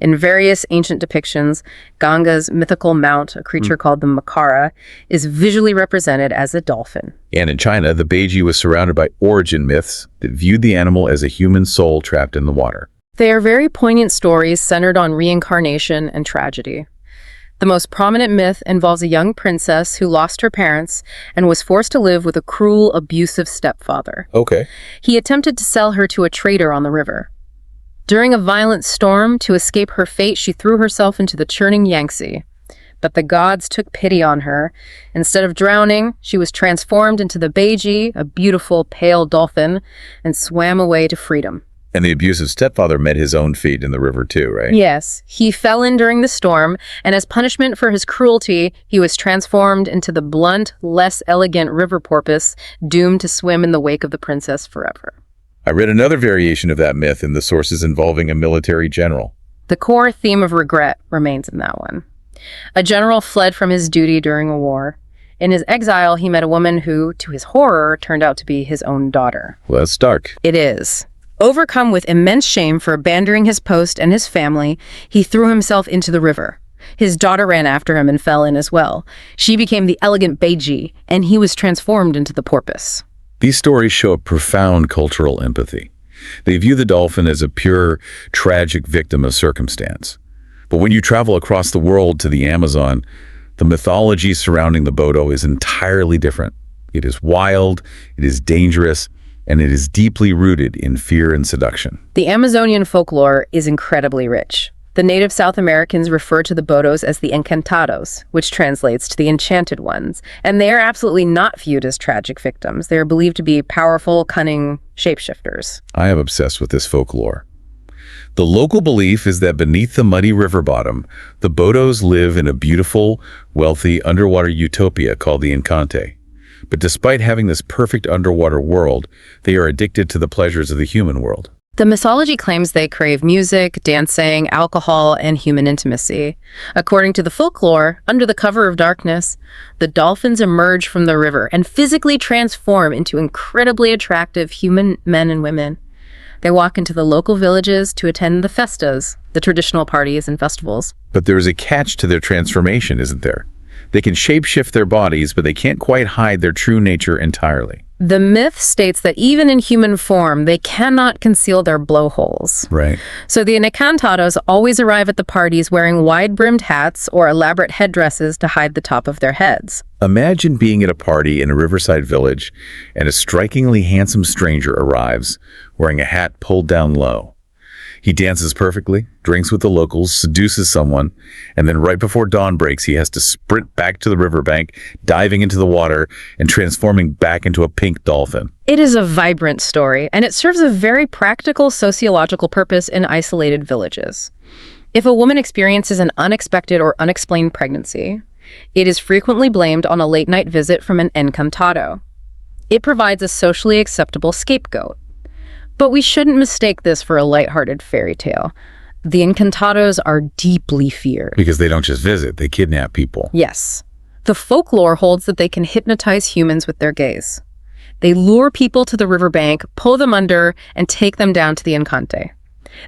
In various ancient depictions, Ganga's mythical mount, a creature called the Makara, is visually represented as a dolphin. And in China, the Beiji was surrounded by origin myths that viewed the animal as a human soul trapped in the water. They are very poignant stories centered on reincarnation and tragedy. The most prominent myth involves a young princess who lost her parents and was forced to live with a cruel, abusive stepfather. Okay. He attempted to sell her to a trader on the river. During a violent storm, to escape her fate, she threw herself into the churning Yangtze. But the gods took pity on her. Instead of drowning, she was transformed into the Beiji, a beautiful, pale dolphin, and swam away to freedom. And the abusive stepfather met his own fate in the river too, right? Yes, he fell in during the storm, and as punishment for his cruelty, he was transformed into the blunt, less elegant river porpoise, doomed to swim in the wake of the princess forever. I read another variation of that myth in the sources involving a military general. The core theme of regret remains in that one. A general fled from his duty during a war. In his exile, he met a woman who, to his horror, turned out to be his own daughter. Well, that's dark. It is. Overcome with immense shame for abandoning his post and his family, he threw himself into the river. His daughter ran after him and fell in as well. She became the elegant Beiji, and he was transformed into the porpoise. These stories show a profound cultural empathy. They view the dolphin as a pure, tragic victim of circumstance. But when you travel across the world to the Amazon, the mythology surrounding the Bodo is entirely different. It is wild, it is dangerous, and it is deeply rooted in fear and seduction. The Amazonian folklore is incredibly rich. The native South Americans refer to the Bodos as the Encantados, which translates to the Enchanted Ones, and they are absolutely not viewed as tragic victims. They are believed to be powerful, cunning shapeshifters. I am obsessed with this folklore. The local belief is that beneath the muddy river bottom, the Bodos live in a beautiful, wealthy underwater utopia called the Encante. But despite having this perfect underwater world, they are addicted to the pleasures of the human world. The mythology claims they crave music, dancing, alcohol, and human intimacy. According to the folklore, under the cover of darkness, the dolphins emerge from the river and physically transform into incredibly attractive human men and women. They walk into the local villages to attend the festas, the traditional parties and festivals. But there is a catch to their transformation, isn't there? They can shapeshift their bodies, but they can't quite hide their true nature entirely. The myth states that even in human form, they cannot conceal their blowholes. Right. So the Encantados always arrive at the parties wearing wide-brimmed hats or elaborate headdresses to hide the top of their heads. Imagine being at a party in a riverside village and a strikingly handsome stranger arrives wearing a hat pulled down low. He dances perfectly, drinks with the locals, seduces someone, and then right before dawn breaks, he has to sprint back to the riverbank, diving into the water and transforming back into a pink dolphin. It is a vibrant story, and it serves a very practical sociological purpose in isolated villages. If a woman experiences an unexpected or unexplained pregnancy, it is frequently blamed on a late-night visit from an encantado. It provides a socially acceptable scapegoat. But we shouldn't mistake this for a lighthearted fairy tale. The Encantados are deeply feared. Because they don't just visit, they kidnap people. Yes. The folklore holds that they can hypnotize humans with their gaze. They lure people to the riverbank, pull them under, and take them down to the Encante.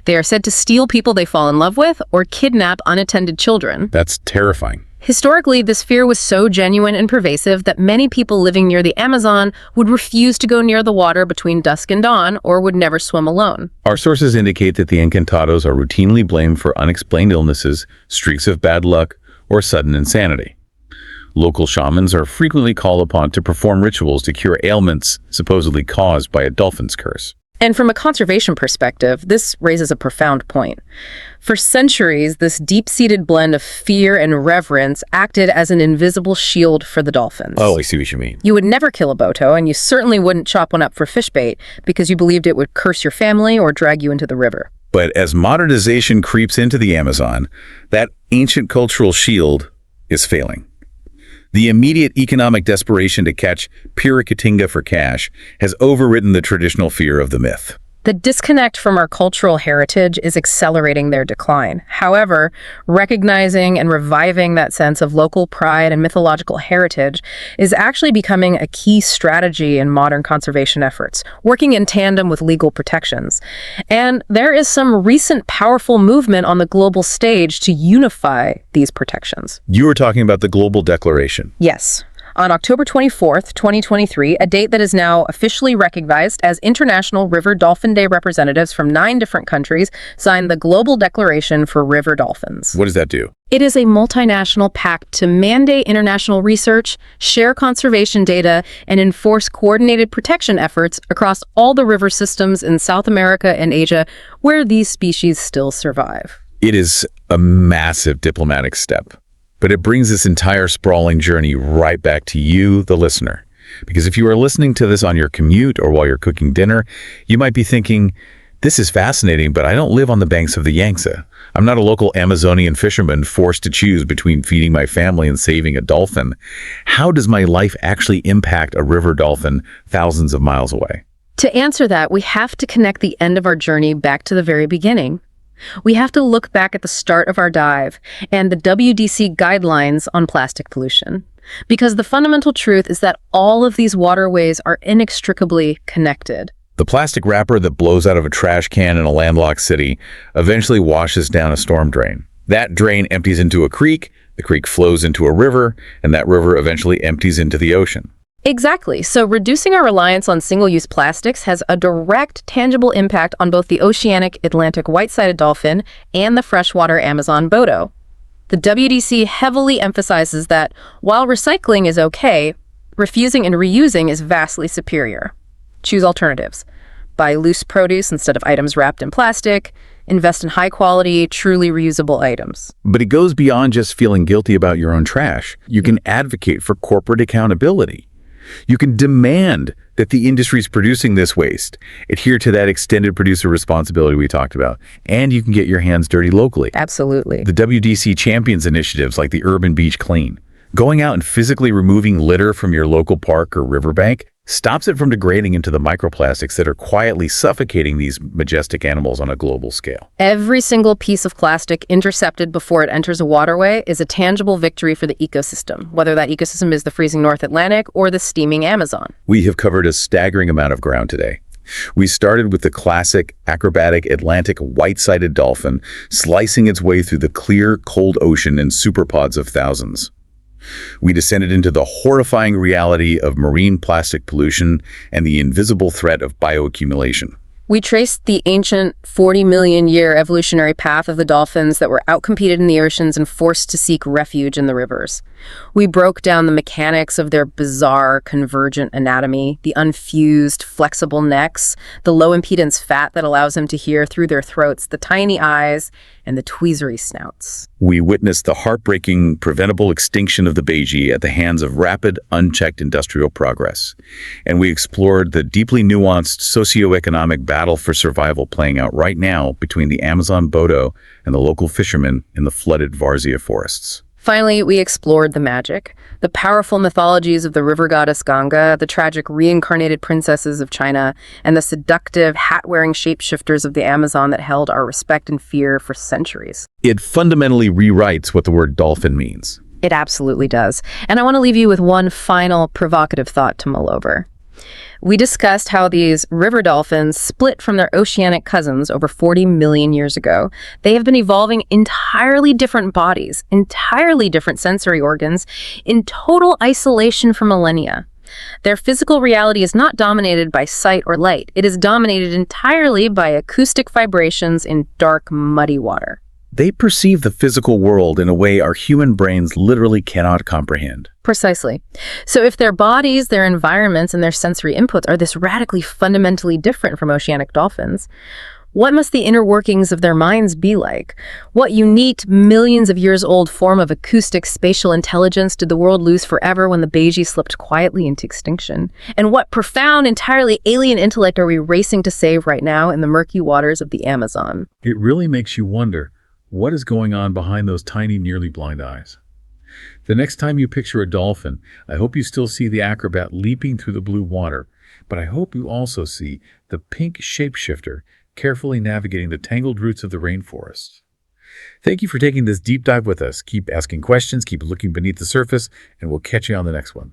They are said to steal people they fall in love with or kidnap unattended children. That's terrifying. Historically, this fear was so genuine and pervasive that many people living near the Amazon would refuse to go near the water between dusk and dawn or would never swim alone. Our sources indicate that the Encantados are routinely blamed for unexplained illnesses, streaks of bad luck, or sudden insanity. Local shamans are frequently called upon to perform rituals to cure ailments supposedly caused by a dolphin's curse. And from a conservation perspective, this raises a profound point. For centuries, this deep-seated blend of fear and reverence acted as an invisible shield for the dolphins. Oh, I see what you mean. You would never kill a boto, and you certainly wouldn't chop one up for fish bait because you believed it would curse your family or drag you into the river. But as modernization creeps into the Amazon, that ancient cultural shield is failing. The immediate economic desperation to catch Piracatinga for cash has overwritten the traditional fear of the myth. The disconnect from our cultural heritage is accelerating their decline. However, recognizing and reviving that sense of local pride and mythological heritage is actually becoming a key strategy in modern conservation efforts, working in tandem with legal protections. And there is some recent powerful movement on the global stage to unify these protections. You were talking about the Global Declaration. Yes. On October 24th, 2023, a date that is now officially recognized as International River Dolphin Day, representatives from 9 different countries signed the Global Declaration for River Dolphins. What does that do? It is a multinational pact to mandate international research, share conservation data, and enforce coordinated protection efforts across all the river systems in South America and Asia where these species still survive. It is a massive diplomatic step. But it brings this entire sprawling journey right back to you, the listener. Because if you are listening to this on your commute or while you're cooking dinner, you might be thinking, this is fascinating, but I don't live on the banks of the Yangtze. I'm not a local Amazonian fisherman forced to choose between feeding my family and saving a dolphin. How does my life actually impact a river dolphin thousands of miles away? To answer that, we have to connect the end of our journey back to the very beginning. We have to look back at the start of our dive and the WDC guidelines on plastic pollution, because the fundamental truth is that all of these waterways are inextricably connected. The plastic wrapper that blows out of a trash can in a landlocked city eventually washes down a storm drain. That drain empties into a creek, the creek flows into a river, and that river eventually empties into the ocean. Exactly. So reducing our reliance on single-use plastics has a direct, tangible impact on both the oceanic Atlantic white-sided dolphin and the freshwater Amazon boto. The WDC heavily emphasizes that while recycling is okay, refusing and reusing is vastly superior. Choose alternatives. Buy loose produce instead of items wrapped in plastic. Invest in high-quality, truly reusable items. But it goes beyond just feeling guilty about your own trash. You can advocate for corporate accountability. You can demand that the industries producing this waste adhere to that extended producer responsibility we talked about, and you can get your hands dirty locally. Absolutely. The WDC champions initiatives like the Urban Beach Clean. Going out and physically removing litter from your local park or riverbank stops it from degrading into the microplastics that are quietly suffocating these majestic animals on a global scale. Every single piece of plastic intercepted before it enters a waterway is a tangible victory for the ecosystem, whether that ecosystem is the freezing North Atlantic or the steaming Amazon. We have covered a staggering amount of ground today. We started with the classic acrobatic Atlantic white-sided dolphin, slicing its way through the clear, cold ocean in superpods of thousands. We descended into the horrifying reality of marine plastic pollution and the invisible threat of bioaccumulation. We traced the ancient 40 million year evolutionary path of the dolphins that were outcompeted in the oceans and forced to seek refuge in the rivers. We broke down the mechanics of their bizarre convergent anatomy, the unfused, flexible necks, the low impedance fat that allows them to hear through their throats, the tiny eyes, and the tweezery snouts. We witnessed the heartbreaking, preventable extinction of the beige at the hands of rapid, unchecked industrial progress. And we explored the deeply nuanced socioeconomic battle for survival playing out right now between the Amazon boto and the local fishermen in the flooded Varzea forests. Finally, we explored the magic, the powerful mythologies of the river goddess Ganga, the tragic reincarnated princesses of China, and the seductive, hat-wearing shapeshifters of the Amazon that held our respect and fear for centuries. It fundamentally rewrites what the word dolphin means. It absolutely does. And I want to leave you with one final provocative thought to mull over. We discussed how these river dolphins split from their oceanic cousins over 40 million years ago. They have been evolving entirely different bodies, entirely different sensory organs, in total isolation for millennia. Their physical reality is not dominated by sight or light. It is dominated entirely by acoustic vibrations in dark, muddy water. They perceive the physical world in a way our human brains literally cannot comprehend. Precisely. So if their bodies, their environments, and their sensory inputs are this radically fundamentally different from oceanic dolphins, what must the inner workings of their minds be like? What unique, millions of years old form of acoustic spatial intelligence did the world lose forever when the beige slipped quietly into extinction? And what profound, entirely alien intellect are we racing to save right now in the murky waters of the Amazon? It really makes you wonder, what is going on behind those tiny, nearly blind eyes? The next time you picture a dolphin, I hope you still see the acrobat leaping through the blue water, but I hope you also see the pink shapeshifter carefully navigating the tangled roots of the rainforest. Thank you for taking this deep dive with us. Keep asking questions, keep looking beneath the surface, and we'll catch you on the next one.